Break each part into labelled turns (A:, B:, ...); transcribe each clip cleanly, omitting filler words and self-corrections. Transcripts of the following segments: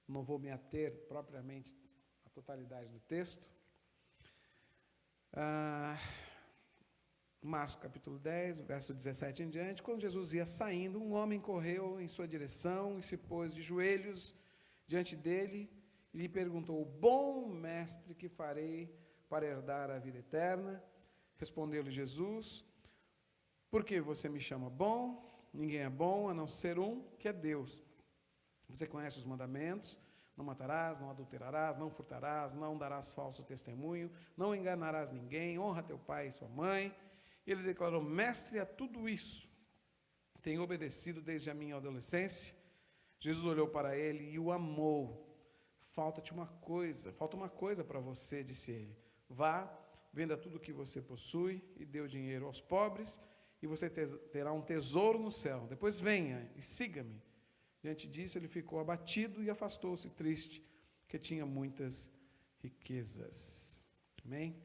A: não vou me ater propriamente à totalidade do texto. Marcos capítulo 10, verso 17 em diante. Quando Jesus ia saindo, um homem correu em sua direção e se pôs de joelhos diante dele e lhe perguntou: bom mestre, que farei para herdar a vida eterna? Respondeu-lhe Jesus: por que você me chama bom? Ninguém é bom a não ser um, que é Deus. Você conhece os mandamentos: não matarás, não adulterarás, não furtarás, não darás falso testemunho, não enganarás ninguém, honra teu pai e sua mãe. E ele declarou: mestre, a tudo isso tenho obedecido desde a minha adolescência. Jesus olhou para ele e o amou. Falta uma coisa para você, disse ele. Vá, venda tudo o que você possui e dê o dinheiro aos pobres, e você terá um tesouro no céu. Depois venha e siga-me. Diante disso, ele ficou abatido e afastou-se triste, porque tinha muitas riquezas. Amém?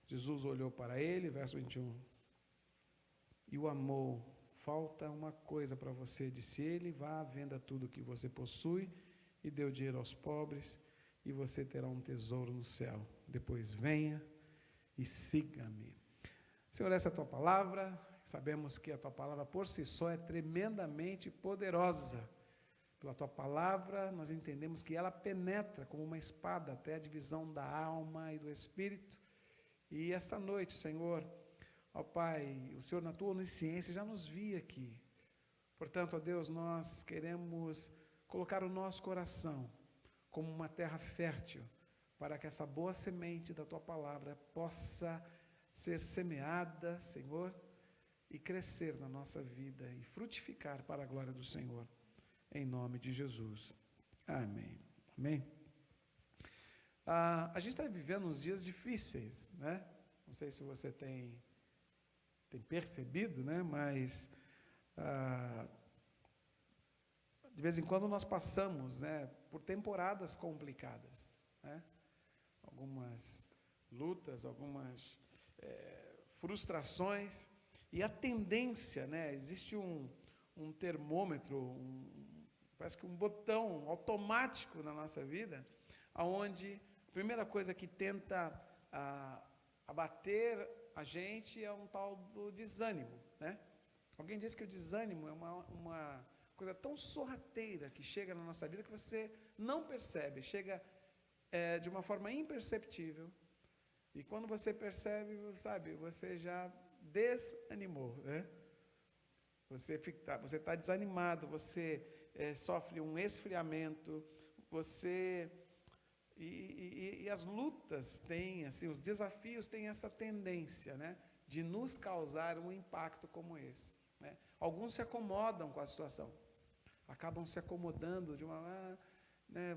A: Jesus olhou para ele, verso 21, e o amou. Falta uma coisa para você, disse ele. Vá, venda tudo o que você possui e dê o dinheiro aos pobres, e você terá um tesouro no céu. Depois venha e siga-me. Senhor, essa é a tua palavra. Sabemos que a tua palavra por si só é tremendamente poderosa. Pela tua palavra, nós entendemos que ela penetra como uma espada até a divisão da alma e do espírito. E esta noite, Senhor, ó Pai, o Senhor na tua onisciência já nos via aqui. Portanto, ó Deus, nós queremos colocar o nosso coração como uma terra fértil, para que essa boa semente da tua palavra possa ser semeada, Senhor, e crescer na nossa vida e frutificar para a glória do Senhor, em nome de Jesus. Amém. Amém. A gente está vivendo uns dias difíceis, né? Não sei se você tem percebido, né? Mas de vez em quando nós passamos, né, por temporadas complicadas, né? Algumas lutas, algumas frustrações, e a tendência, né, existe um termômetro, parece que um botão automático na nossa vida, aonde a primeira coisa que tenta abater a gente é um tal do desânimo, né? Alguém disse que o desânimo é uma coisa tão sorrateira que chega na nossa vida que você não percebe, chega de uma forma imperceptível, e quando você percebe, sabe, você já desanimou, né? Você está desanimado, você sofre um esfriamento, e as lutas têm, assim, os desafios têm essa tendência, né, de nos causar um impacto como esse, né? Alguns se acomodam com a situação, acabam se acomodando de uma, né,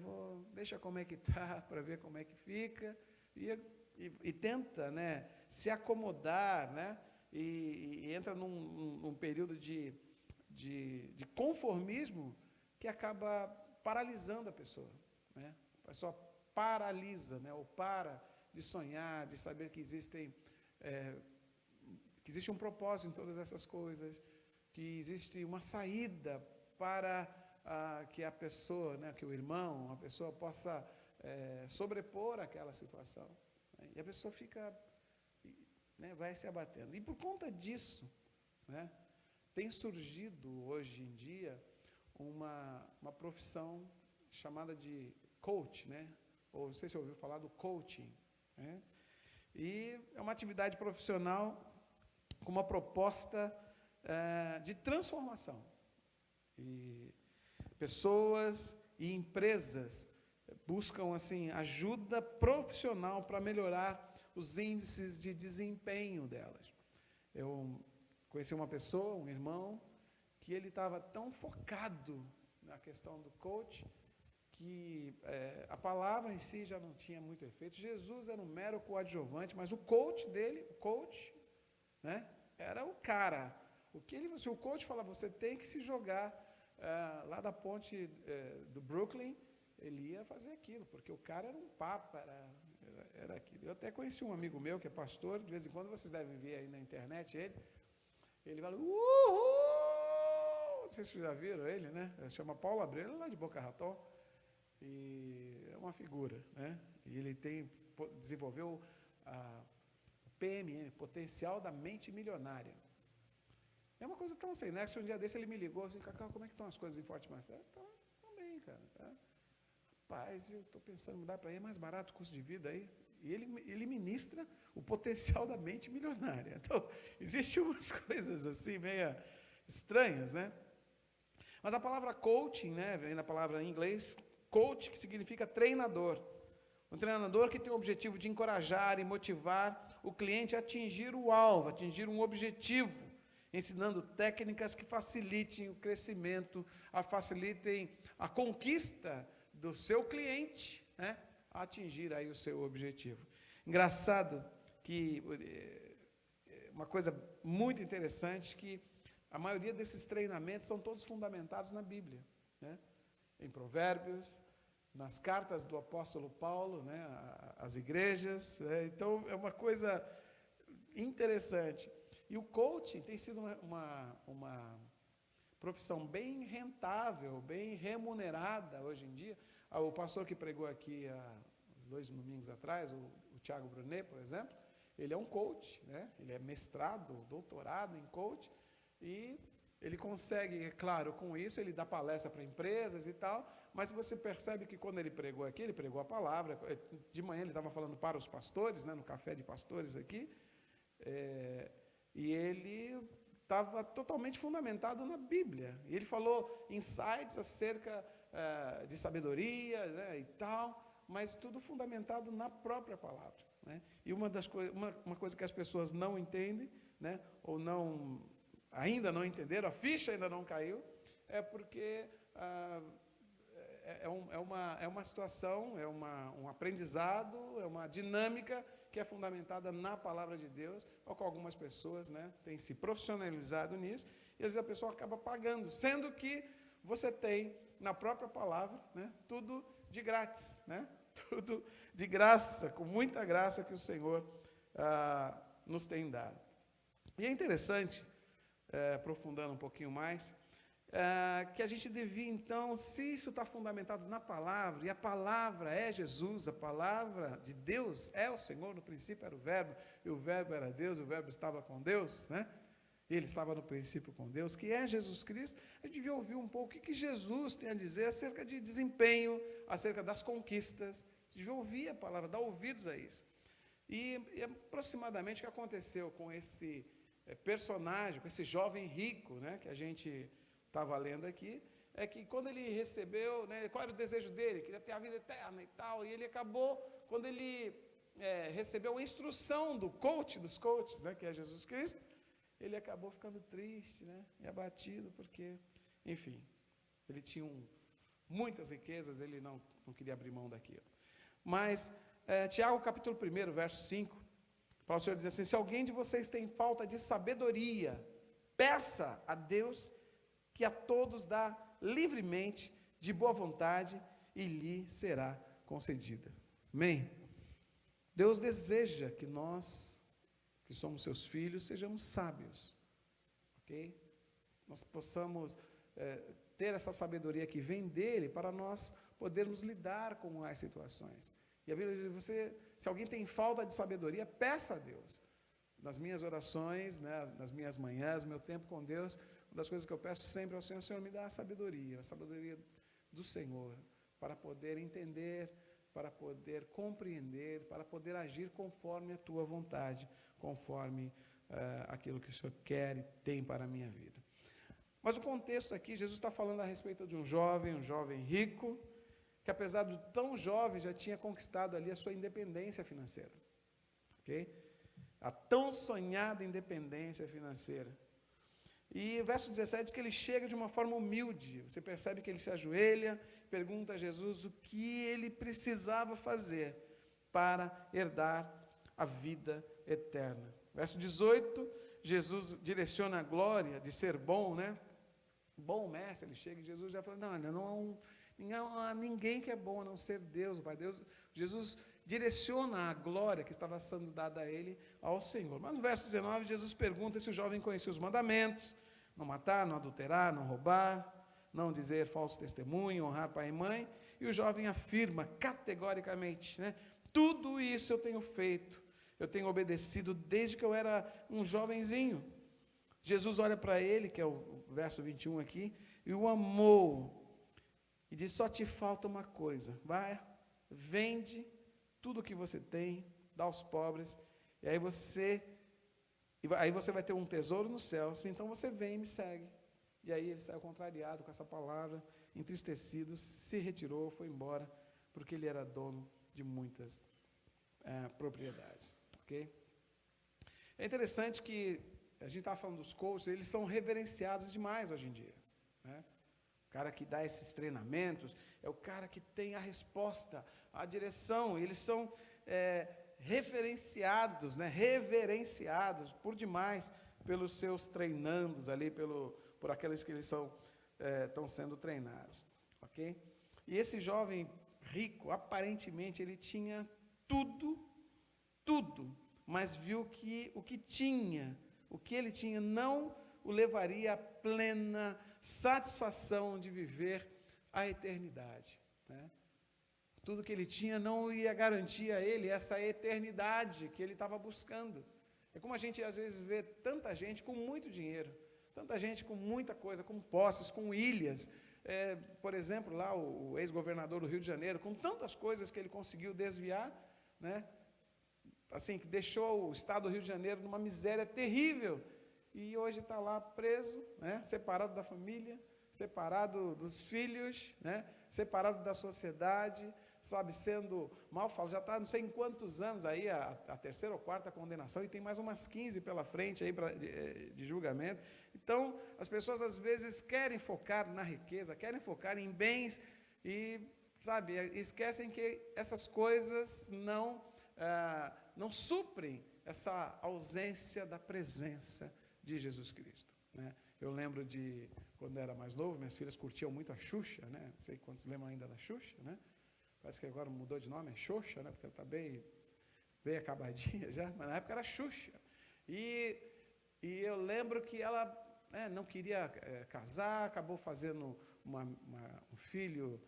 A: deixa como é que está, para ver como é que fica, e tenta, né, se acomodar, né, e entra num período de conformismo que acaba paralisando a pessoa, né? A pessoa paralisa, né, ou para de sonhar, de saber que existe um propósito em todas essas coisas, que existe uma saída para que a pessoa, né, que o irmão, a pessoa possa sobrepor aquela situação, né? E a pessoa fica, né, vai se abatendo. E por conta disso, né, tem surgido hoje em dia uma profissão chamada de coach, né? Ou não sei se você ouviu falar do coaching, né? E é uma atividade profissional com uma proposta de transformação. E pessoas e empresas buscam, assim, ajuda profissional para melhorar os índices de desempenho delas. Eu conheci uma pessoa, um irmão, que ele estava tão focado na questão do coach, que a palavra em si já não tinha muito efeito. Jesus era um mero coadjuvante, mas o coach dele, né, era o cara. Se o coach fala, você tem que se jogar lá da ponte do Brooklyn, ele ia fazer aquilo, porque o cara era um papa, era aquilo. Eu até conheci um amigo meu que é pastor, de vez em quando vocês devem ver aí na internet ele fala, uhul! Não sei se vocês já viram ele, né? Ele chama Paulo Abreu, ele é lá de Boca Raton. e é uma figura, né? E ele desenvolveu o PMM, Potencial da Mente Milionária. É uma coisa tão sem nexo. Um dia desse ele me ligou assim: Cacau, como é que estão as coisas em Forte Marfé? Estão bem, cara. Tá? Rapaz, eu estou pensando em mudar para aí, é mais barato o custo de vida aí. E ele ministra o potencial da mente milionária. Então, existem umas coisas assim, meio estranhas, né? Mas a palavra coaching, né, vem da palavra em inglês, coach, que significa treinador. Um treinador que tem o objetivo de encorajar e motivar o cliente a atingir o alvo, atingir um objetivo, ensinando técnicas que facilitem o crescimento, facilitem a conquista do seu cliente, né, a atingir aí o seu objetivo. Engraçado que uma coisa muito interessante, que a maioria desses treinamentos são todos fundamentados na Bíblia, né? Em Provérbios, nas cartas do apóstolo Paulo, né, às igrejas, né? Então é uma coisa interessante. E o coaching tem sido uma profissão bem rentável, bem remunerada hoje em dia. O pastor que pregou aqui há 2 domingos atrás, o Tiago Brunet, por exemplo, ele é um coach, né? Ele é mestrado, doutorado em coach, e ele consegue, é claro, com isso, ele dá palestra para empresas e tal, mas você percebe que quando ele pregou aqui, ele pregou a palavra. De manhã ele estava falando para os pastores, né, no café de pastores aqui, e ele estava totalmente fundamentado na Bíblia. E ele falou insights acerca de sabedoria, né, e tal, mas tudo fundamentado na própria palavra, né? E uma coisa que as pessoas não entendem, né, ou ainda não entenderam, a ficha ainda não caiu, é porque é uma situação, é um aprendizado, é uma dinâmica que é fundamentada na palavra de Deus, ou com algumas pessoas, né, têm se profissionalizado nisso, e às vezes a pessoa acaba pagando, sendo que você tem na própria palavra, né, tudo de grátis, né, tudo de graça, com muita graça que o Senhor nos tem dado. E é interessante, aprofundando um pouquinho mais, que a gente devia, então, se isso está fundamentado na palavra, e a palavra é Jesus, a palavra de Deus é o Senhor, no princípio era o Verbo, e o Verbo era Deus, o Verbo estava com Deus, né? Ele estava no princípio com Deus, que é Jesus Cristo. A gente devia ouvir um pouco o que Jesus tem a dizer acerca de desempenho, acerca das conquistas. A gente devia ouvir a palavra, dar ouvidos a isso. E aproximadamente o que aconteceu com esse personagem, com esse jovem rico, né, que a gente estava lendo aqui, é que quando ele recebeu, né, qual era o desejo dele? Queria ter a vida eterna e tal, e ele acabou, quando ele recebeu a instrução do coach dos coaches, né, que é Jesus Cristo, ele acabou ficando triste, né, e abatido, porque, enfim, ele tinha muitas riquezas, ele não queria abrir mão daquilo. Mas, Tiago capítulo 1, verso 5, o Senhor diz assim: se alguém de vocês tem falta de sabedoria, peça a Deus, que a todos dá livremente, de boa vontade, e lhe será concedida. Amém? Deus deseja que nós, que somos seus filhos, sejamos sábios, ok? Nós possamos ter essa sabedoria que vem dele, para nós podermos lidar com as situações. E a Bíblia diz: se alguém tem falta de sabedoria, peça a Deus. Nas minhas orações, né, nas minhas manhãs, no meu tempo com Deus, uma das coisas que eu peço sempre ao Senhor: Senhor, me dá a sabedoria do Senhor, para poder entender, para poder compreender, para poder agir conforme a tua vontade, conforme aquilo que o Senhor quer e tem para a minha vida. Mas o contexto aqui, Jesus está falando a respeito de um jovem rico, que apesar de tão jovem, já tinha conquistado ali a sua independência financeira. Ok? A tão sonhada independência financeira. E o verso 17 diz que ele chega de uma forma humilde. Você percebe que ele se ajoelha, pergunta a Jesus o que ele precisava fazer para herdar a vida eterna. Verso 18, Jesus direciona a glória de ser bom, né? Bom mestre, ele chega e Jesus já fala: não há ninguém que é bom a não ser Deus, o Pai. Jesus direciona a glória que estava sendo dada a ele, ao Senhor. Mas no verso 19, Jesus pergunta se o jovem conhecia os mandamentos: não matar, não adulterar, não roubar, não dizer falso testemunho, honrar pai e mãe. E o jovem afirma categoricamente, né? Tudo isso eu tenho feito, eu tenho obedecido desde que eu era um jovenzinho. Jesus olha para ele, que é o verso 21 aqui, e o amou. E diz, só te falta uma coisa, vai, vende tudo o que você tem, dá aos pobres, e aí você vai ter um tesouro no céu, então você vem e me segue. E aí ele saiu contrariado com essa palavra, entristecido, se retirou, foi embora, porque ele era dono de muitas propriedades. Ok? É interessante que a gente estava falando dos coaches, eles são reverenciados demais hoje em dia. Né? O cara que dá esses treinamentos é o cara que tem a resposta, a direção. Eles são referenciados, né? Reverenciados por demais pelos seus treinandos ali, por aqueles que eles estão sendo treinados. Ok? E esse jovem rico, aparentemente, ele tinha tudo, mas viu que o que ele tinha não o levaria à plena satisfação de viver a eternidade. Né? Tudo que ele tinha não ia garantir a ele essa eternidade que ele estava buscando. É como a gente às vezes vê tanta gente com muito dinheiro, tanta gente com muita coisa, com posses, com ilhas. Por exemplo, lá o ex-governador do Rio de Janeiro, com tantas coisas que ele conseguiu desviar, né? Assim, que deixou o estado do Rio de Janeiro numa miséria terrível, e hoje está lá preso, né? Separado da família, separado dos filhos, né? Separado da sociedade, sabe, sendo mal falado, já está não sei em quantos anos aí, a terceira ou quarta condenação, e tem mais umas 15 pela frente aí de julgamento. Então, as pessoas às vezes querem focar na riqueza, querem focar em bens, e, sabe, esquecem que essas coisas não suprem essa ausência da presença de Jesus Cristo. Né? Eu lembro de, quando eu era mais novo, minhas filhas curtiam muito a Xuxa, né? Não sei quantos lembram ainda da Xuxa, né? Parece que agora mudou de nome, é Xoxa, né? Porque ela está bem acabadinha já, mas na época era Xuxa. E eu lembro que ela não queria casar, acabou fazendo um filho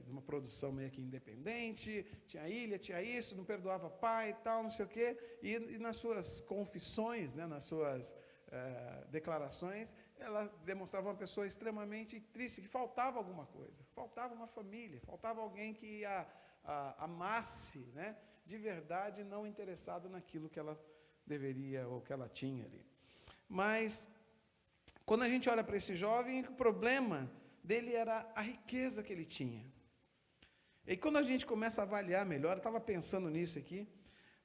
A: de uma produção meio que independente, tinha ilha, tinha isso, não perdoava pai e tal, não sei o quê, e nas suas confissões, né, nas suas declarações, ela demonstrava uma pessoa extremamente triste, que faltava alguma coisa, faltava uma família, faltava alguém que a amasse, né, de verdade, não interessado naquilo que ela deveria ou que ela tinha ali. Mas, quando a gente olha para esse jovem, o problema dele era a riqueza que ele tinha. E quando a gente começa a avaliar melhor, eu estava pensando nisso aqui,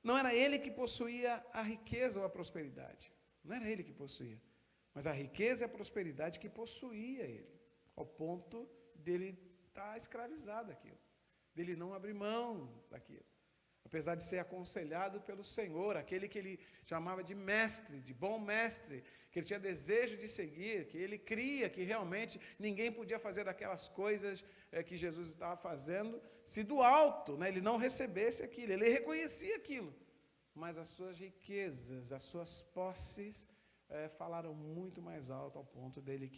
A: não era ele que possuía a riqueza ou a prosperidade. Não era ele que possuía, mas a riqueza e a prosperidade que possuía ele, ao ponto dele estar escravizado daquilo, dele não abrir mão daquilo. Apesar de ser aconselhado pelo Senhor, aquele que ele chamava de mestre, de bom mestre, que ele tinha desejo de seguir, que ele cria que realmente ninguém podia fazer aquelas coisas que Jesus estava fazendo, se do alto, né, ele não recebesse aquilo, ele reconhecia aquilo, mas as suas riquezas, as suas posses falaram muito mais alto, ao ponto dele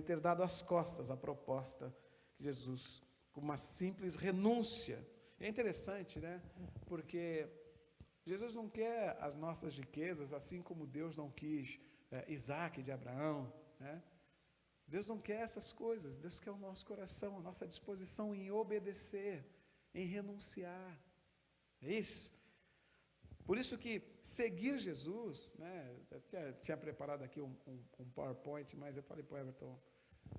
A: ter dado as costas à proposta de Jesus, com uma simples renúncia. É interessante, né? Porque Jesus não quer as nossas riquezas, assim como Deus não quis Isaac de Abraão, né? Deus não quer essas coisas, Deus quer o nosso coração, a nossa disposição em obedecer, em renunciar. É isso? Por isso que seguir Jesus, né? Eu tinha preparado aqui um PowerPoint, mas eu falei para o Everton,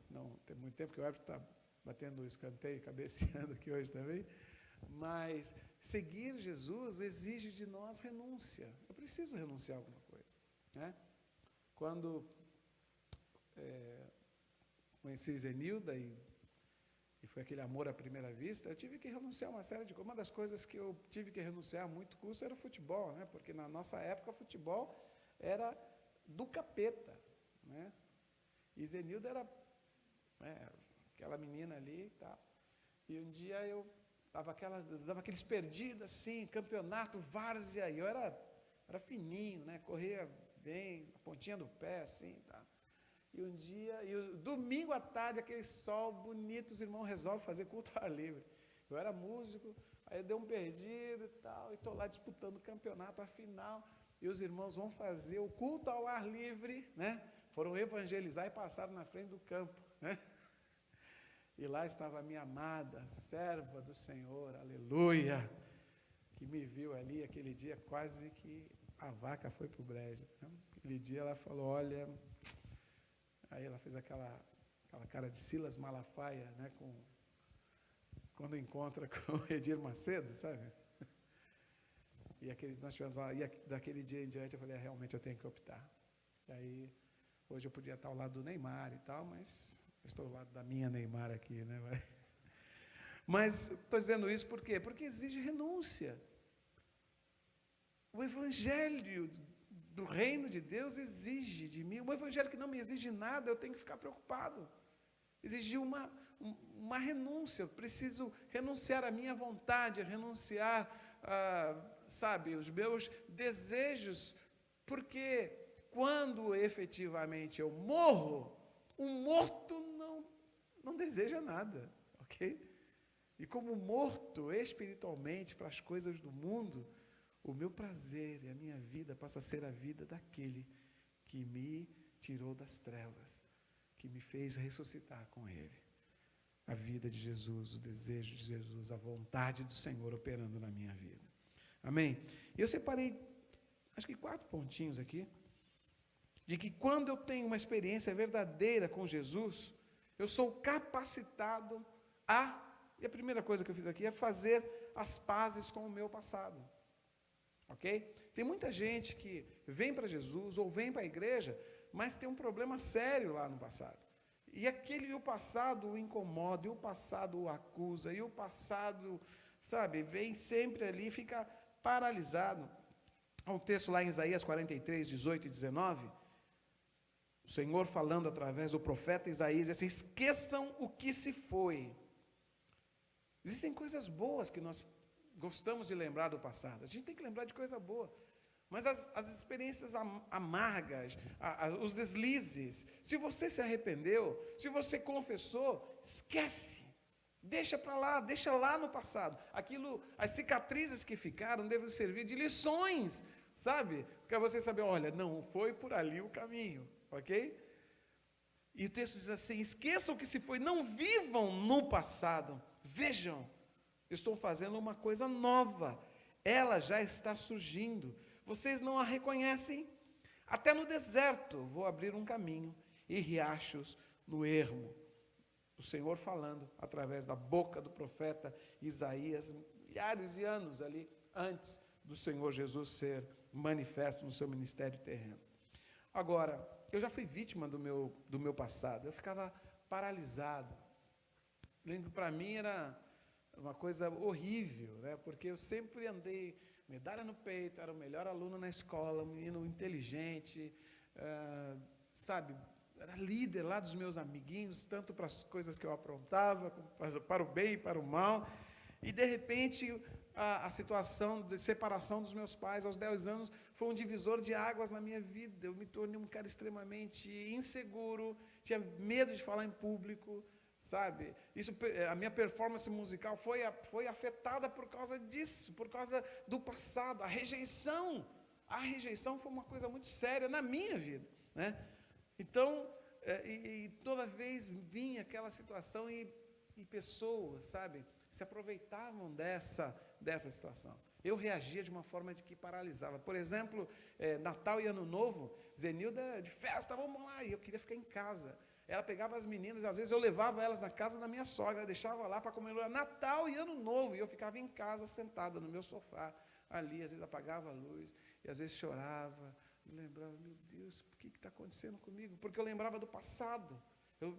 A: não tem muito tempo que o Everton está batendo o escanteio, cabeceando aqui hoje também. Mas seguir Jesus exige de nós renúncia. Eu preciso renunciar a alguma coisa. Né? Quando conheci Zenilda e foi aquele amor à primeira vista, eu tive que renunciar a uma série de coisas. Uma das coisas que eu tive que renunciar a muito custo era o futebol, né? Porque na nossa época o futebol era do capeta. Né? E Zenilda era aquela menina ali. Tá? E um dia eu dava aqueles perdidos assim, campeonato, várzea, e eu era fininho, né? Corria bem, a pontinha do pé, assim, tá? E um dia, domingo à tarde, aquele sol bonito, os irmãos resolvem fazer culto ao ar livre. Eu era músico, aí deu um perdido e tal, e estou lá disputando o campeonato, a final, e os irmãos vão fazer o culto ao ar livre, né? Foram evangelizar e passaram na frente do campo, né? E lá estava a minha amada, serva do Senhor, aleluia, que me viu ali aquele dia, quase que a vaca foi para o brejo, né? Aquele dia ela falou, olha, aí ela fez aquela cara de Silas Malafaia, né, quando encontra com o Edir Macedo, sabe? E daquele dia em diante eu falei, realmente eu tenho que optar. E aí, hoje eu podia estar ao lado do Neymar e tal, mas eu estou ao lado da minha Neymar aqui, né? Mas estou dizendo isso por quê? Porque exige renúncia. O Evangelho do reino de Deus exige de mim, um Evangelho que não me exige nada, eu tenho que ficar preocupado. Exigir uma renúncia, eu preciso renunciar à minha vontade, renunciar, sabe, os meus desejos, porque quando efetivamente eu morro, um morto não deseja nada, ok? E como morto espiritualmente para as coisas do mundo, o meu prazer e a minha vida passa a ser a vida daquele que me tirou das trevas, que me fez ressuscitar com Ele. A vida de Jesus, o desejo de Jesus, a vontade do Senhor operando na minha vida. Amém? Eu separei, acho que 4 pontinhos aqui, de que quando eu tenho uma experiência verdadeira com Jesus, eu sou capacitado e a primeira coisa que eu fiz aqui é fazer as pazes com o meu passado. Ok? Tem muita gente que vem para Jesus ou vem para a igreja, mas tem um problema sério lá no passado. E o passado o incomoda, e o passado o acusa, e o passado, sabe, vem sempre ali, fica paralisado. Há um texto lá em Isaías 43, 18 e 19, o Senhor falando através do profeta Isaías, diz assim, esqueçam o que se foi. Existem coisas boas que nós gostamos de lembrar do passado, a gente tem que lembrar de coisa boa. Mas as experiências amargas, os deslizes, se você se arrependeu, se você confessou, esquece, deixa para lá, deixa lá no passado. As cicatrizes que ficaram devem servir de lições, sabe? Para você saber, olha, não foi por ali o caminho, ok? E o texto diz assim, esqueçam o que se foi, não vivam no passado, vejam, estou fazendo uma coisa nova, ela já está surgindo. Vocês não a reconhecem? Até no deserto vou abrir um caminho e riachos no ermo. O Senhor falando através da boca do profeta Isaías, milhares de anos ali antes do Senhor Jesus ser manifesto no seu ministério terreno. Agora, eu já fui vítima do meu passado, eu ficava paralisado. Lembro que para mim era uma coisa horrível, né? Porque eu sempre andei, medalha no peito, era o melhor aluno na escola, um menino inteligente, sabe, era líder lá dos meus amiguinhos, tanto para as coisas que eu aprontava, para o bem e para o mal, e de repente a situação de separação dos meus pais aos 10 anos foi um divisor de águas na minha vida. Eu me tornei um cara extremamente inseguro, tinha medo de falar em público, sabe? A minha performance musical foi afetada por causa disso, por causa do passado. A rejeição foi uma coisa muito séria na minha vida, né? Então, toda vez vinha aquela situação e pessoas, sabe, se aproveitavam dessa situação. Eu reagia de uma forma de que paralisava. Por exemplo, Natal e Ano Novo, Zenilda de festa, vamos lá, e eu queria ficar em casa. Ela pegava as meninas, às vezes eu levava elas na casa da minha sogra, deixava lá para comemorar Natal e Ano Novo, e eu ficava em casa, sentada no meu sofá, ali, às vezes apagava a luz, e às vezes chorava, lembrava, meu Deus, por que está acontecendo comigo? Porque eu lembrava do passado,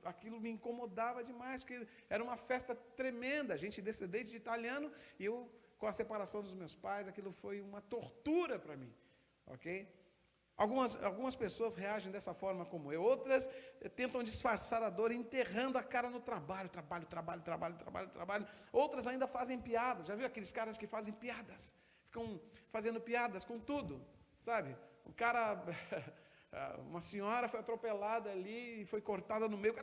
A: aquilo me incomodava demais, porque era uma festa tremenda, a gente descendente de italiano, e eu, com a separação dos meus pais, aquilo foi uma tortura para mim, ok? Algumas pessoas reagem dessa forma como eu, outras tentam disfarçar a dor enterrando a cara no trabalho, outras ainda fazem piadas, já viu aqueles caras que fazem piadas, ficam fazendo piadas com tudo, sabe? O cara Uma senhora foi atropelada ali e foi cortada no meio.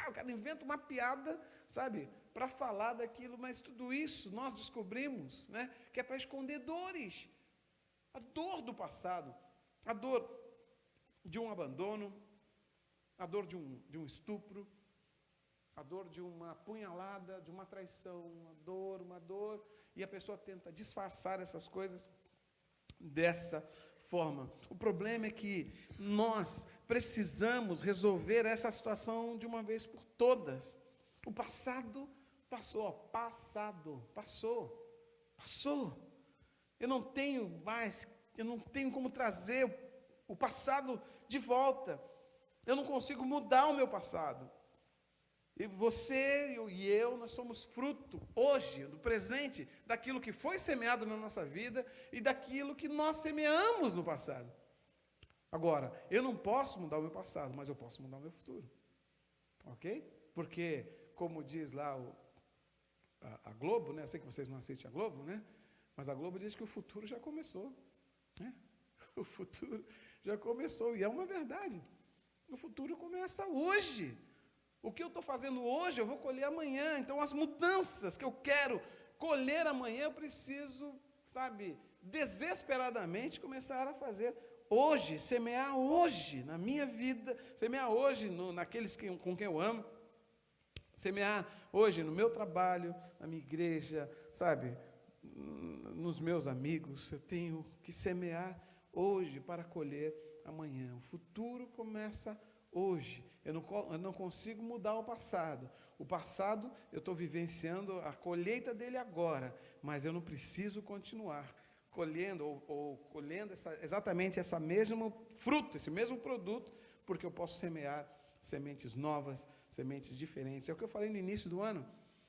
A: O cara inventa uma piada, sabe, para falar daquilo, mas tudo isso nós descobrimos, né, que é para esconder dores. A dor do passado, a dor de um abandono, a dor de um estupro, a dor de uma punhalada, de uma traição, uma dor, e a pessoa tenta disfarçar essas coisas dessa forma. O problema é que nós precisamos resolver essa situação de uma vez por todas. O passado passou, passou. Eu não tenho como trazer o passado de volta. Eu não consigo mudar o meu passado. E você e eu, nós somos fruto, hoje, do presente, daquilo que foi semeado na nossa vida e daquilo que nós semeamos no passado. Agora, eu não posso mudar o meu passado, mas eu posso mudar o meu futuro. Ok? Porque, como diz lá a Globo, né? Eu sei que vocês não assistem a Globo, né? Mas a Globo diz que o futuro já começou. Né? O futuro já começou, e é uma verdade. O futuro começa hoje. O que eu estou fazendo hoje, eu vou colher amanhã. Então, as mudanças que eu quero colher amanhã, eu preciso, sabe, desesperadamente começar a fazer hoje, semear hoje na minha vida, semear hoje naqueles com quem eu amo, semear hoje no meu trabalho, na minha igreja, sabe, nos meus amigos. Eu tenho que semear hoje para colher amanhã. O futuro começa hoje. Eu não consigo mudar o passado. O passado, eu estou vivenciando a colheita dele agora, mas eu não preciso continuar colhendo ou colhendo exatamente esse mesmo fruto, esse mesmo produto, porque eu posso semear sementes novas, sementes diferentes. É o que eu falei no início do ano.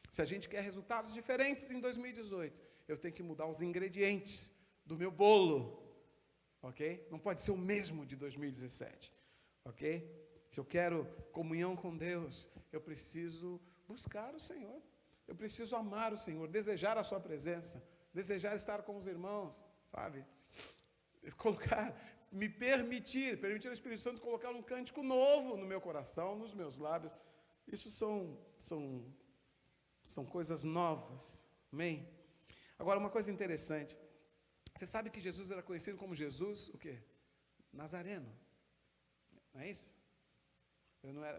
A: Se a gente quer resultados diferentes em 2018, eu tenho que mudar os ingredientes do meu bolo, ok? Não pode ser o mesmo de 2017, ok? Se eu quero comunhão com Deus, eu preciso buscar o Senhor, eu preciso amar o Senhor, desejar a sua presença, desejar estar com os irmãos, sabe? Permitir ao Espírito Santo colocar um cântico novo no meu coração, nos meus lábios. Isso são coisas novas, amém? Agora, uma coisa interessante, você sabe que Jesus era conhecido como Jesus, o quê? Nazareno, não é isso?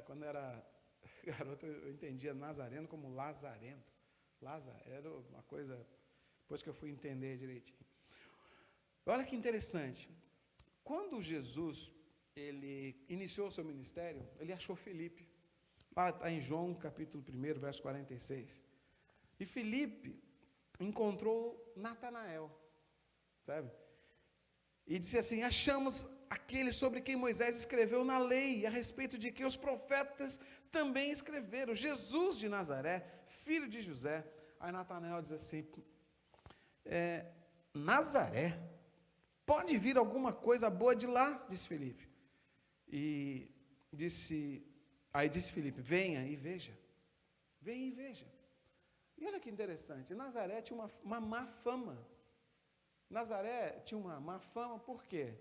A: Quando era garoto, eu entendia Nazareno como Lazarento. Lázaro era uma coisa, depois que eu fui entender direitinho. Olha que interessante. Quando Jesus ele iniciou o seu ministério, ele achou Filipe. Lá está em João, capítulo 1, verso 46. E Filipe encontrou Natanael, sabe? E disse assim: achamos aquele sobre quem Moisés escreveu na lei, e a respeito de quem os profetas também escreveram, Jesus de Nazaré, filho de José. Aí Natanael diz assim: Nazaré? Pode vir alguma coisa boa de lá? Disse Filipe. Aí disse Filipe: venha e veja. Venha e veja. E olha que interessante, Nazaré tinha uma má fama. Nazaré tinha uma má fama, por quê?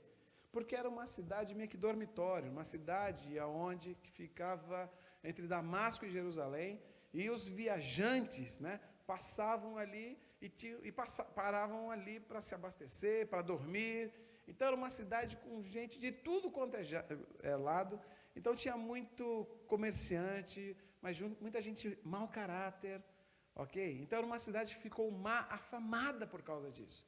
A: Porque era uma cidade meio que dormitório, uma cidade onde ficava entre Damasco e Jerusalém, e os viajantes, né, passavam ali paravam ali para se abastecer, para dormir. Então era uma cidade com gente de tudo quanto é lado. Então tinha muito comerciante, mas muita gente mau caráter, ok? Então era uma cidade que ficou afamada por causa disso.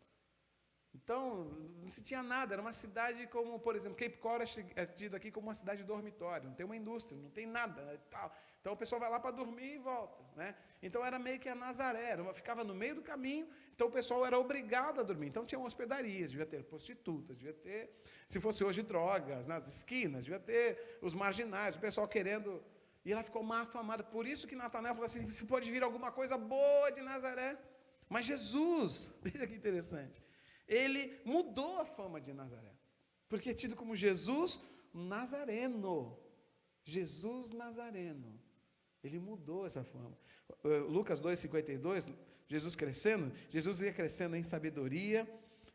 A: Então, não se tinha nada, era uma cidade como, por exemplo, Cape Coral é tido aqui como uma cidade dormitório, não tem uma indústria, não tem nada, tal. Então o pessoal vai lá para dormir e volta, né? Então era meio que a Nazaré, ficava no meio do caminho, então o pessoal era obrigado a dormir. Então tinha hospedarias, devia ter prostitutas, devia ter, se fosse hoje, drogas nas esquinas, devia ter os marginais, o pessoal querendo, e ela ficou mal afamada. Por isso que Natanael falou assim: se pode vir alguma coisa boa de Nazaré. Mas Jesus, veja que interessante, ele mudou a fama de Nazaré, porque é tido como Jesus Nazareno. Jesus Nazareno. Ele mudou essa fama. Lucas 2,52, Jesus ia crescendo em sabedoria,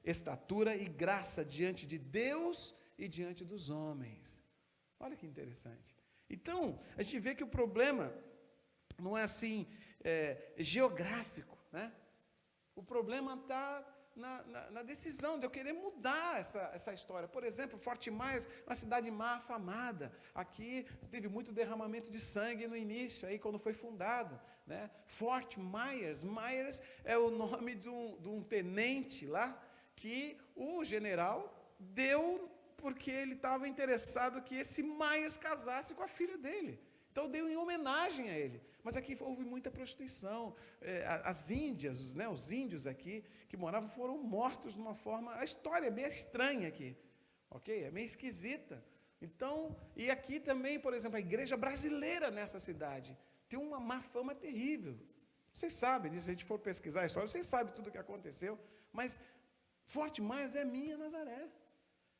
A: estatura e graça diante de Deus e diante dos homens. Olha que interessante. Então, a gente vê que o problema não é assim, geográfico, né? O problema está na decisão de eu querer mudar essa história. Por exemplo, Fort Myers, uma cidade má afamada. Aqui teve muito derramamento de sangue no início, aí quando foi fundado, né? Fort Myers, Myers é o nome de um tenente lá, que o general deu porque ele estava interessado que esse Myers casasse com a filha dele. Então deu em homenagem a ele. Mas aqui houve muita prostituição. As índias, né, os índios aqui que moravam foram mortos de uma forma... A história é meio estranha aqui, ok? É meio esquisita. Então, e aqui também, por exemplo, a igreja brasileira nessa cidade tem uma má fama terrível. Vocês sabem disso, se a gente for pesquisar a história, vocês sabem tudo o que aconteceu. Mas Fort Myers é minha Nazaré.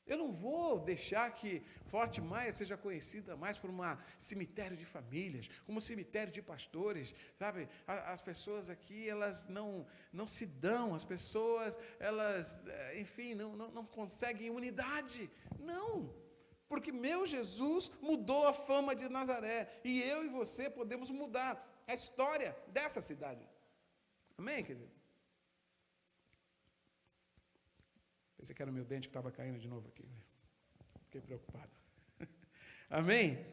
A: Eu não vou deixar que Fort Myers seja conhecida mais por um cemitério de famílias, como um cemitério de pastores, sabe? As pessoas aqui, elas não se dão, as pessoas, elas, enfim, não conseguem unidade. Não, porque meu Jesus mudou a fama de Nazaré, e eu e você podemos mudar a história dessa cidade. Amém, querido? Pensei que era o meu dente que estava caindo de novo aqui. Fiquei preocupado. Amém?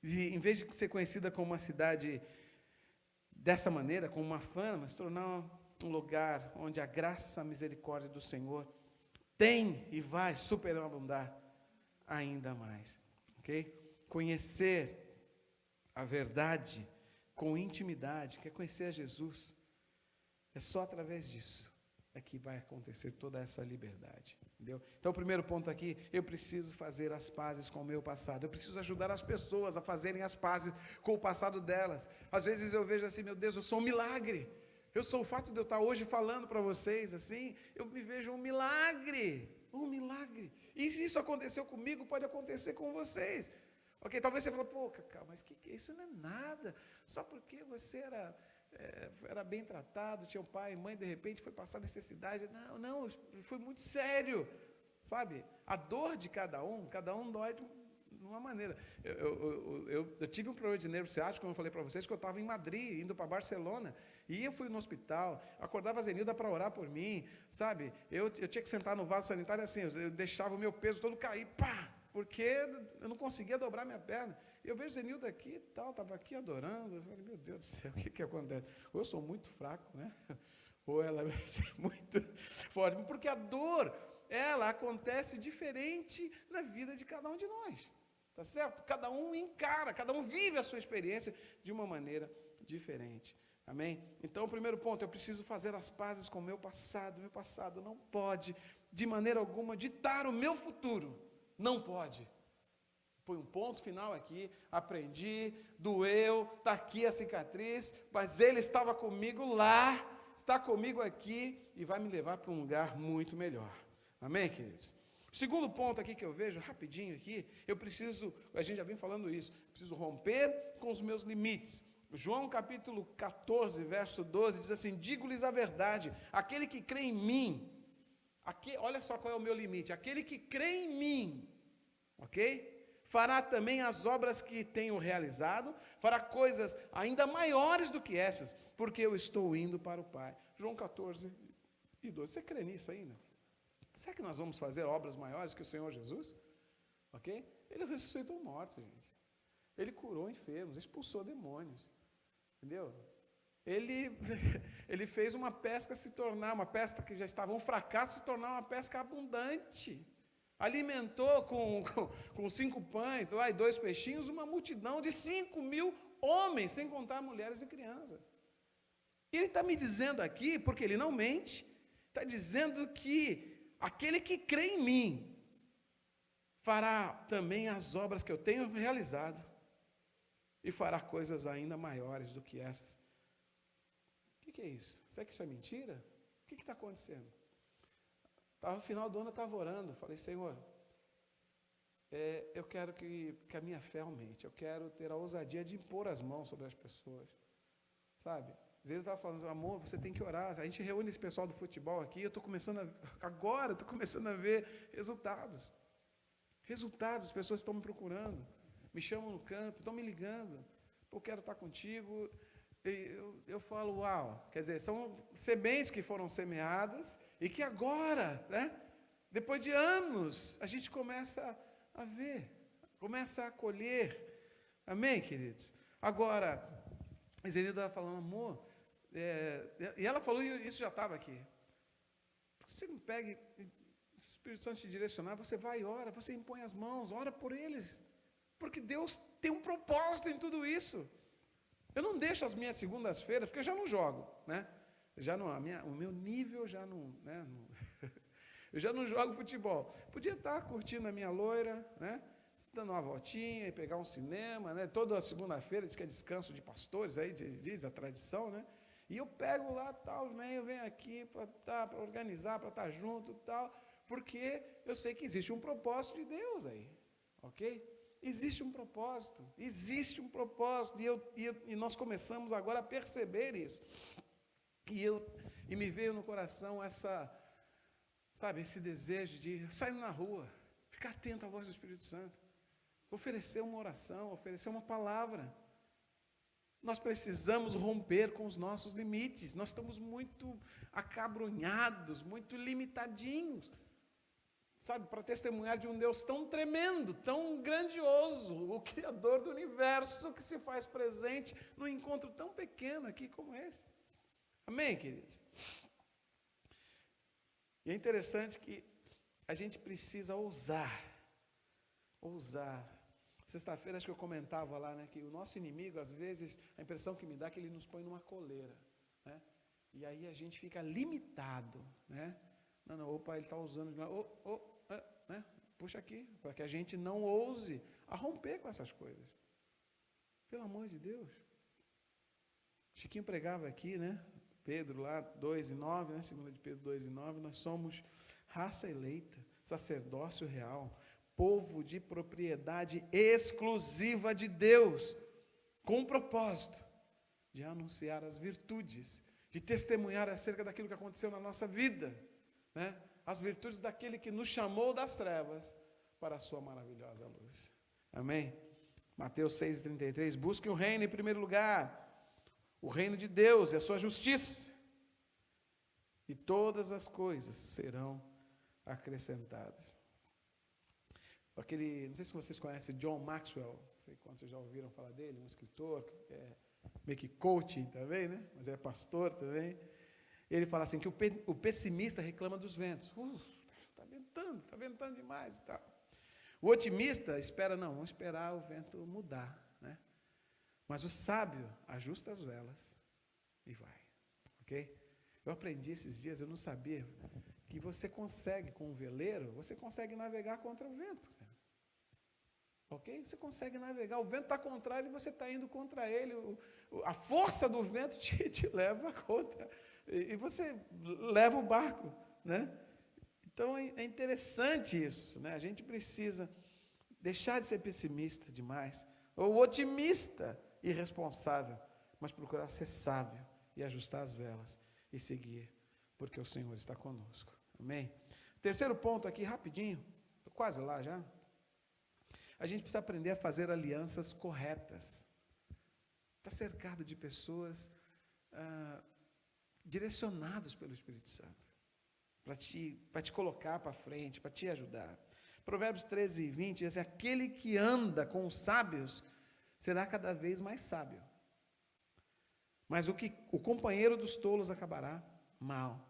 A: E em vez de ser conhecida como uma cidade dessa maneira, com uma fama, se tornar um lugar onde a graça, a misericórdia do Senhor tem e vai superabundar ainda mais. Ok? Conhecer a verdade com intimidade, quer conhecer a Jesus, é só através disso é que vai acontecer toda essa liberdade, entendeu? Então, o primeiro ponto aqui, eu preciso fazer as pazes com o meu passado, eu preciso ajudar as pessoas a fazerem as pazes com o passado delas. Às vezes eu vejo assim, meu Deus, eu sou um milagre, o fato de eu estar hoje falando para vocês assim, eu me vejo um milagre, e se isso aconteceu comigo, pode acontecer com vocês, ok? Talvez você fale, pô, Cacau, mas que isso não é nada, só porque você era bem tratado, tinha um pai e mãe, de repente foi passar necessidade. Não, foi muito sério, sabe? A dor de cada um dói de uma maneira. Eu tive um problema de nervo ciático, como eu falei para vocês, que eu estava em Madrid, indo para Barcelona, e eu fui no hospital, acordava a Zenilda para orar por mim, sabe? Eu tinha que sentar no vaso sanitário assim, eu deixava o meu peso todo cair, porque eu não conseguia dobrar minha perna. Eu vejo Zenilda aqui e tal, estava aqui adorando, eu falei, meu Deus do céu, o que acontece? Ou eu sou muito fraco, né? Ou ela vai ser muito forte, porque a dor, ela acontece diferente na vida de cada um de nós, tá certo? Cada um encara, cada um vive a sua experiência de uma maneira diferente, amém? Então, o primeiro ponto, eu preciso fazer as pazes com o meu passado não pode, de maneira alguma, ditar o meu futuro, não pode. Põe um ponto final aqui, aprendi, doeu, está aqui a cicatriz, mas Ele estava comigo lá, está comigo aqui e vai me levar para um lugar muito melhor. Amém, queridos? O segundo ponto aqui que eu vejo, rapidinho aqui, a gente já vem falando isso, preciso romper com os meus limites. João capítulo 14, verso 12, diz assim, digo-lhes a verdade, aquele que crê em mim, olha só qual é o meu limite, aquele que crê em mim, ok? Fará também as obras que tenho realizado, fará coisas ainda maiores do que essas, porque eu estou indo para o Pai. João 14 e 12. Você crê nisso ainda? Será que nós vamos fazer obras maiores que o Senhor Jesus? Ok? Ele ressuscitou mortos, gente. Ele curou enfermos, expulsou demônios. Entendeu? Ele fez uma pesca uma pesca que já estava um fracasso, se tornar uma pesca abundante. Alimentou com 5 pães lá, e 2 peixinhos, uma multidão de 5.000 homens, sem contar mulheres e crianças. E ele está me dizendo aqui, porque ele não mente, está dizendo que aquele que crê em mim, fará também as obras que eu tenho realizado, e fará coisas ainda maiores do que essas. O que é isso? Será que isso é mentira? O que está acontecendo? No final do ano eu estava orando, falei, Senhor, eu quero que a minha fé aumente, eu quero ter a ousadia de impor as mãos sobre as pessoas, sabe? Ele estava falando, amor, você tem que orar, a gente reúne esse pessoal do futebol aqui, agora estou começando a ver resultados, Resultados, as pessoas estão me procurando, me chamam no canto, estão me ligando. Eu quero estar contigo. Eu falo, uau, quer dizer, são sementes que foram semeadas e que agora, né, depois de anos, a gente começa a ver, começa a colher. Amém, queridos? Agora, a Zenilda estava falando, amor, e ela falou, e isso já estava aqui. Por que você não pega, o Espírito Santo te direcionar, você vai e ora, você impõe as mãos, ora por eles. Porque Deus tem um propósito em tudo isso. Eu não deixo as minhas segundas-feiras, porque eu já não jogo, né? Já não, o meu nível já não, né? Eu já não jogo futebol. Podia estar curtindo a minha loira, né? Dando uma voltinha e pegar um cinema, né? Toda segunda-feira diz que é descanso de pastores, aí diz a tradição, né? E eu pego lá tal, venho aqui para organizar, para estar junto, tal, porque eu sei que existe um propósito de Deus aí, ok? Existe um propósito, e nós começamos agora a perceber isso. E me veio no coração esse desejo de sair na rua, ficar atento à voz do Espírito Santo, oferecer uma oração, oferecer uma palavra. Nós precisamos romper com os nossos limites, nós estamos muito acabrunhados, muito limitadinhos, sabe, para testemunhar de um Deus tão tremendo, tão grandioso, o Criador do universo, que se faz presente num encontro tão pequeno aqui como esse. Amém, queridos? E é interessante que a gente precisa ousar. Sexta-feira, acho que eu comentava lá, né, que o nosso inimigo, às vezes, a impressão que me dá é que ele nos põe numa coleira, né? E aí a gente fica limitado, né? Não, opa, ele está usando, né? Puxa aqui, para que a gente não ouse a romper com essas coisas. Pelo amor de Deus. Chiquinho pregava aqui, né? Pedro lá, 2:9, né? 2 de Pedro 2:9, nós somos raça eleita, sacerdócio real, povo de propriedade exclusiva de Deus, com o propósito de anunciar as virtudes, de testemunhar acerca daquilo que aconteceu na nossa vida, né? As virtudes daquele que nos chamou das trevas para a sua maravilhosa luz. Amém? Mateus 6:33, busque o reino em primeiro lugar, o reino de Deus e a sua justiça, e todas as coisas serão acrescentadas. Não sei se vocês conhecem John Maxwell, não sei quantos já ouviram falar dele, um escritor, que é meio que coaching também, né? Mas é pastor também. Ele fala assim, que o pessimista reclama dos ventos. Está ventando demais e tal. O otimista espera, não, vamos esperar o vento mudar, né? Mas o sábio ajusta as velas e vai, ok? Eu aprendi esses dias, eu não sabia, que você consegue, com um veleiro, você consegue navegar contra o vento. Ok? Você consegue navegar, o vento está contrário e você está indo contra ele, a força do vento te leva contra, e você leva o barco, né? Então é interessante isso, né? A gente precisa deixar de ser pessimista demais, ou otimista irresponsável, mas procurar ser sábio e ajustar as velas e seguir, porque o Senhor está conosco. Amém? Terceiro ponto aqui, rapidinho, estou quase lá já. A gente precisa aprender a fazer alianças corretas. Está cercado de pessoas direcionadas pelo Espírito Santo, para te colocar para frente, para te ajudar. Provérbios 13:20 diz assim, aquele que anda com os sábios será cada vez mais sábio, mas o companheiro dos tolos acabará mal.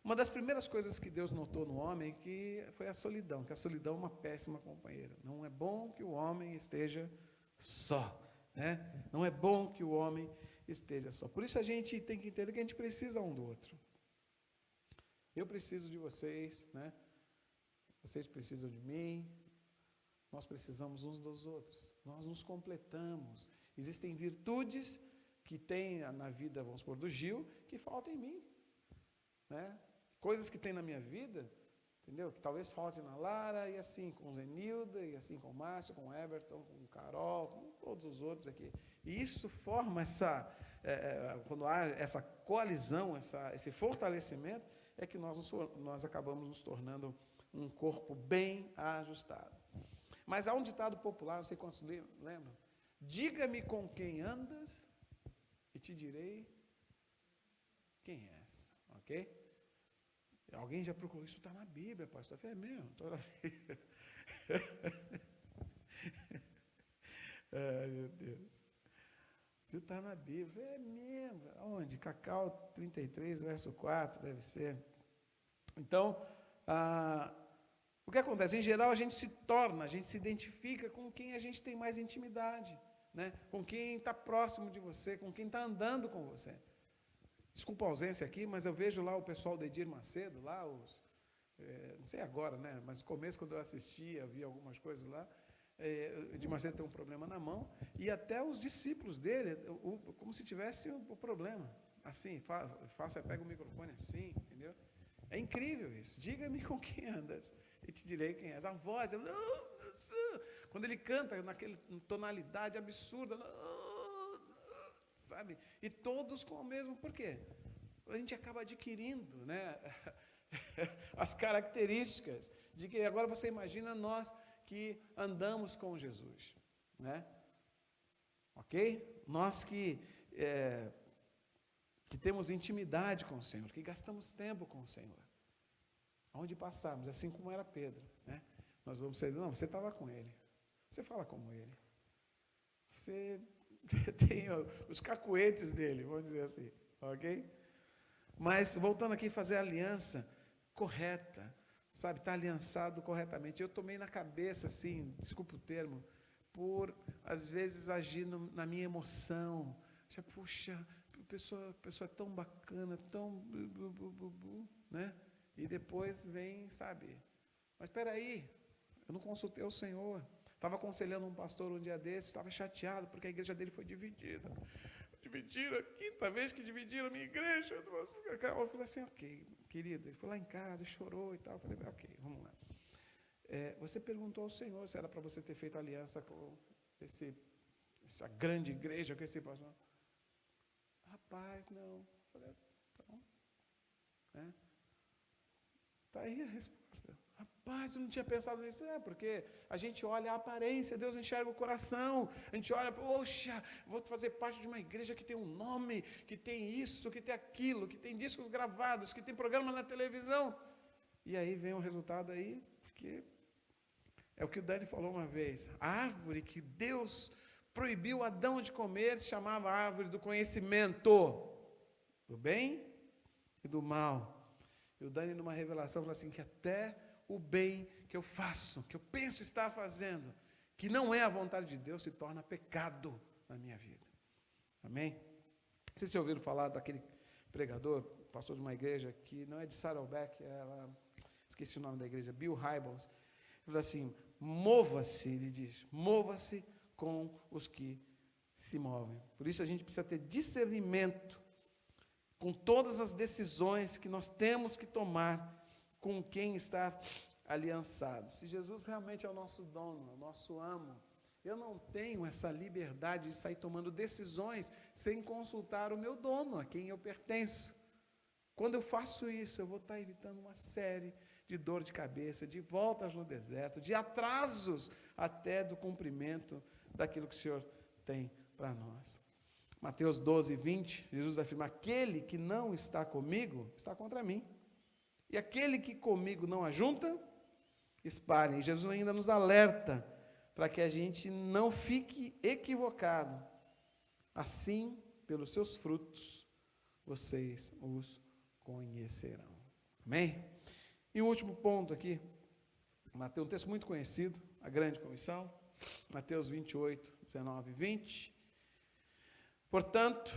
A: Uma das primeiras coisas que Deus notou no homem foi a solidão, que a solidão é uma péssima companheira. Não é bom que o homem esteja só, né? Não é bom que o homem esteja só. Por isso a gente tem que entender que a gente precisa um do outro. Eu preciso de vocês, né? Vocês precisam de mim. Nós precisamos uns dos outros. Nós nos completamos. Existem virtudes que tem na vida, vamos supor, do Gil, que faltam em mim, né? Coisas que tem na minha vida, entendeu? Que talvez falte na Lara, e assim com Zenilda, e assim com o Márcio, com o Everton, com o Carol, com todos os outros aqui. E isso forma quando há essa coalizão, esse fortalecimento, é que nós acabamos nos tornando um corpo bem ajustado. Mas há um ditado popular, não sei quantos lembram. Diga-me com quem andas e te direi quem és. Ok? Alguém já procurou? Isso está na Bíblia, pastor. É mesmo, está na Bíblia. Ai, meu Deus. Isso está na Bíblia. É mesmo. Onde? Cacau 33, verso 4, deve ser. Então, o que acontece? Em geral, a gente se identifica com quem a gente tem mais intimidade, né? Com quem está próximo de você, com quem está andando com você. Desculpa a ausência aqui, mas eu vejo lá o pessoal do Edir Macedo, lá não sei agora, né? Mas no começo, quando eu assistia, vi algumas coisas lá, o Edir Macedo tem um problema na mão, e até os discípulos dele, como se tivesse o problema. Assim, pega o microfone assim, entendeu? É incrível isso. Diga-me com quem andas e te direi quem és. A voz, quando ele canta naquela tonalidade absurda, sabe? E todos com o mesmo. Por quê? A gente acaba adquirindo, né, as características de que agora você imagina nós que andamos com Jesus, né? Ok? Nós que temos intimidade com o Senhor, que gastamos tempo com o Senhor. Aonde passarmos, assim como era Pedro, né? Nós vamos ser, não, você estava com ele, você fala como ele, você tem os cacuetes dele, vamos dizer assim, ok? Mas, voltando aqui, fazer a aliança correta, sabe, estar aliançado corretamente. Eu tomei na cabeça, assim, desculpa o termo, por, às vezes, agir na minha emoção. Puxa, a pessoa é tão bacana, tão... né? E depois vem, sabe, mas espera aí, eu não consultei o Senhor. Estava aconselhando um pastor um dia desses, estava chateado porque a igreja dele foi dividida. Dividiram, a quinta vez que dividiram a minha igreja. Eu falei assim, ok, querido. Ele foi lá em casa, chorou e tal. Eu falei, ok, vamos lá. Você perguntou ao Senhor se era para você ter feito aliança com essa grande igreja, com esse pastor. Rapaz, não. Eu falei, então, né? Está aí a resposta. Rapaz, eu não tinha pensado nisso. Porque a gente olha a aparência, Deus enxerga o coração. A gente olha, poxa, vou fazer parte de uma igreja que tem um nome, que tem isso, que tem aquilo, que tem discos gravados, que tem programa na televisão. E aí vem o resultado aí, que é o que o Dani falou uma vez. A árvore que Deus proibiu Adão de comer se chamava árvore do conhecimento do bem e do mal. E o Dani, numa revelação, falou assim, que até o bem que eu faço, que eu penso estar fazendo, que não é a vontade de Deus, se torna pecado na minha vida. Amém? Vocês já ouviram falar daquele pregador, pastor de uma igreja, que não é de Saddleback, esqueci o nome da igreja, Bill Hybels. Ele falou assim, mova-se, ele diz, mova-se com os que se movem. Por isso a gente precisa ter discernimento com todas as decisões que nós temos que tomar, com quem estar aliançado. Se Jesus realmente é o nosso dono, é o nosso amo, eu não tenho essa liberdade de sair tomando decisões sem consultar o meu dono, a quem eu pertenço. Quando eu faço isso, eu vou estar evitando uma série de dor de cabeça, de voltas no deserto, de atrasos até do cumprimento daquilo que o Senhor tem para nós. Mateus 12, 20, Jesus afirma, aquele que não está comigo, está contra mim. E aquele que comigo não ajunta, espalhem. E Jesus ainda nos alerta para que a gente não fique equivocado. Assim, pelos seus frutos, vocês os conhecerão. Amém? E o último ponto aqui, Mateus, um texto muito conhecido, a grande comissão, Mateus 28, 19 e 20. Portanto,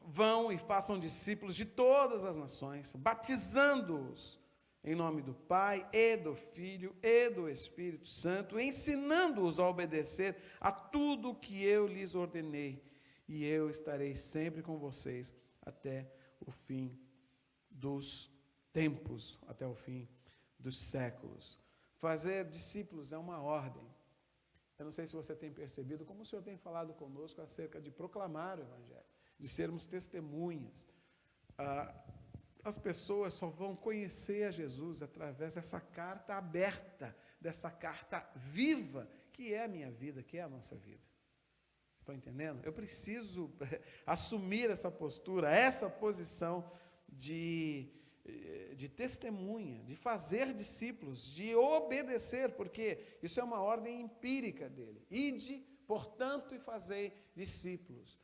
A: vão e façam discípulos de todas as nações, batizando-os em nome do Pai, e do Filho, e do Espírito Santo, ensinando-os a obedecer a tudo o que eu lhes ordenei, e eu estarei sempre com vocês até o fim dos tempos, até o fim dos séculos. Fazer discípulos é uma ordem. Eu não sei se você tem percebido como o Senhor tem falado conosco acerca de proclamar o Evangelho, de sermos testemunhas. As pessoas só vão conhecer a Jesus através dessa carta aberta, dessa carta viva, que é a minha vida, que é a nossa vida. Estão entendendo? Eu preciso assumir essa postura, essa posição de testemunha, de fazer discípulos, de obedecer, porque isso é uma ordem empírica dele. Ide, portanto, e fazei discípulos.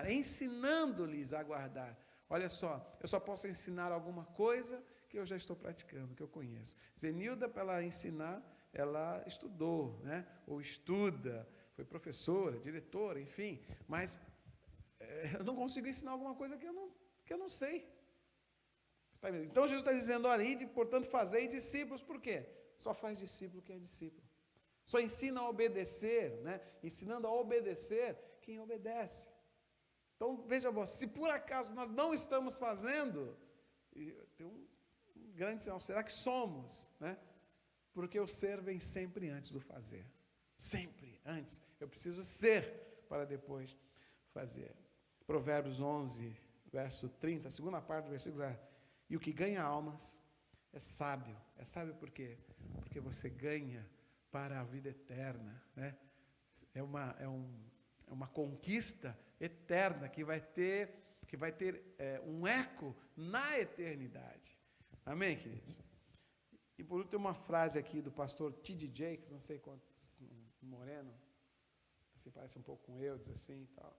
A: Ensinando-lhes a guardar. Olha só, eu só posso ensinar alguma coisa que eu já estou praticando, que eu conheço. Zenilda, para ela ensinar, ela estudou, né? Ou estuda, foi professora, diretora, enfim, mas eu não consigo ensinar alguma coisa que eu não sei. Está vendo? Então Jesus está dizendo, olha, ide, portanto, fazei discípulos. Por quê? Só faz discípulo quem é discípulo. Só ensina a obedecer, né? Ensinando a obedecer quem obedece. Então, veja você, se por acaso nós não estamos fazendo, tem um grande sinal, será que somos? Né? Porque o ser vem sempre antes do fazer. Sempre antes. Eu preciso ser para depois fazer. Provérbios 11, verso 30, a segunda parte do versículo é: e o que ganha almas é sábio. É sábio por quê? Porque você ganha para a vida eterna. Né? É uma conquista eterna que vai ter um eco na eternidade. Amém, queridos? E por último, uma frase aqui do pastor T.D. Jakes, não sei quantos, moreno, assim, parece um pouco com eu, diz assim e tal.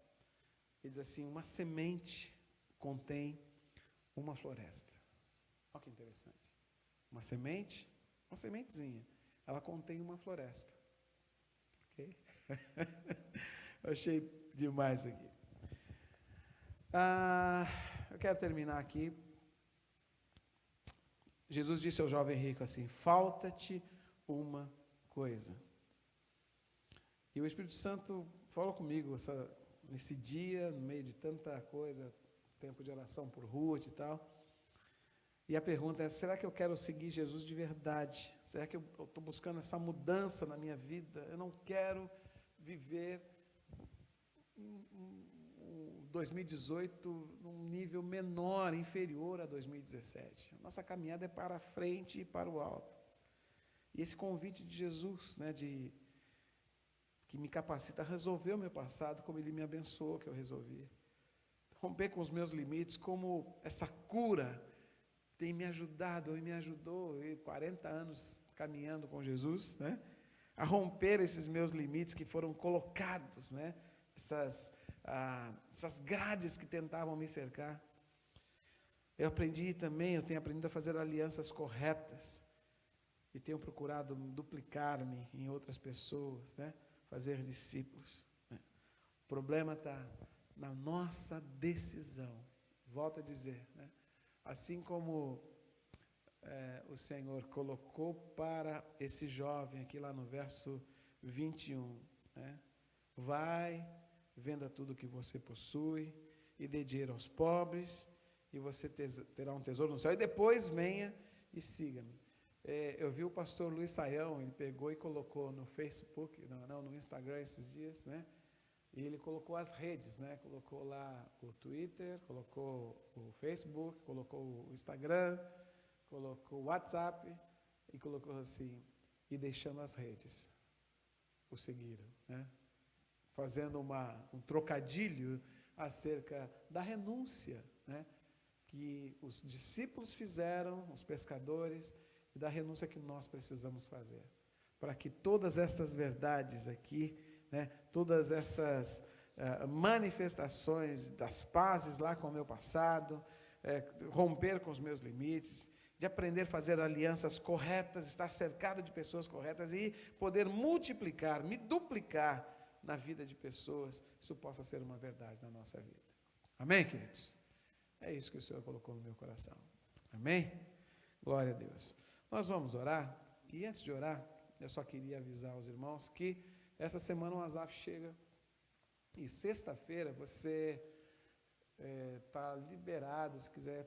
A: Ele diz assim: uma semente contém uma floresta. Olha que interessante. Uma sementezinha, ela contém uma floresta. Ok? Eu achei demais aqui. Eu quero terminar aqui. Jesus disse ao jovem rico assim: falta-te uma coisa. E o Espírito Santo falou comigo nesse dia, no meio de tanta coisa, tempo de oração por Ruth e tal. E a pergunta é: será que eu quero seguir Jesus de verdade? Será que eu estou buscando essa mudança na minha vida? Eu não quero viver 2018 num nível menor, inferior a 2017. Nossa caminhada é para frente e para o alto. E esse convite de Jesus, né, que me capacita a resolver o meu passado, como Ele me abençoou que eu resolvi. Romper com os meus limites, como essa cura tem me ajudado, e me ajudou, 40 anos caminhando com Jesus, né, a romper esses meus limites que foram colocados, né, essas grades que tentavam me cercar. Eu tenho aprendido a fazer alianças corretas e tenho procurado duplicar-me em outras pessoas, né? Fazer discípulos. Né? O problema está na nossa decisão. Volto a dizer, né? Assim como o Senhor colocou para esse jovem aqui lá no verso 21, né? Vai, venda tudo que você possui e dê dinheiro aos pobres, e você terá um tesouro no céu, e depois venha e siga-me. Eu vi o pastor Luiz Saião, ele pegou e colocou no Facebook, no Instagram esses dias, né? E ele colocou as redes, né? Colocou lá o Twitter, colocou o Facebook, colocou o Instagram, colocou o WhatsApp, e colocou assim: e deixando as redes, o seguiram, né? Fazendo um trocadilho acerca da renúncia, né, que os discípulos fizeram, os pescadores, e da renúncia que nós precisamos fazer, para que todas estas verdades aqui, né, todas essas manifestações das pazes lá com o meu passado, romper com os meus limites, de aprender a fazer alianças corretas, estar cercado de pessoas corretas e poder multiplicar, me duplicar na vida de pessoas, isso possa ser uma verdade na nossa vida. Amém, queridos? É isso que o Senhor colocou no meu coração. Amém? Glória a Deus. Nós vamos orar, e antes de orar, eu só queria avisar os irmãos que essa semana o Azaf chega, e sexta-feira você está liberado, se quiser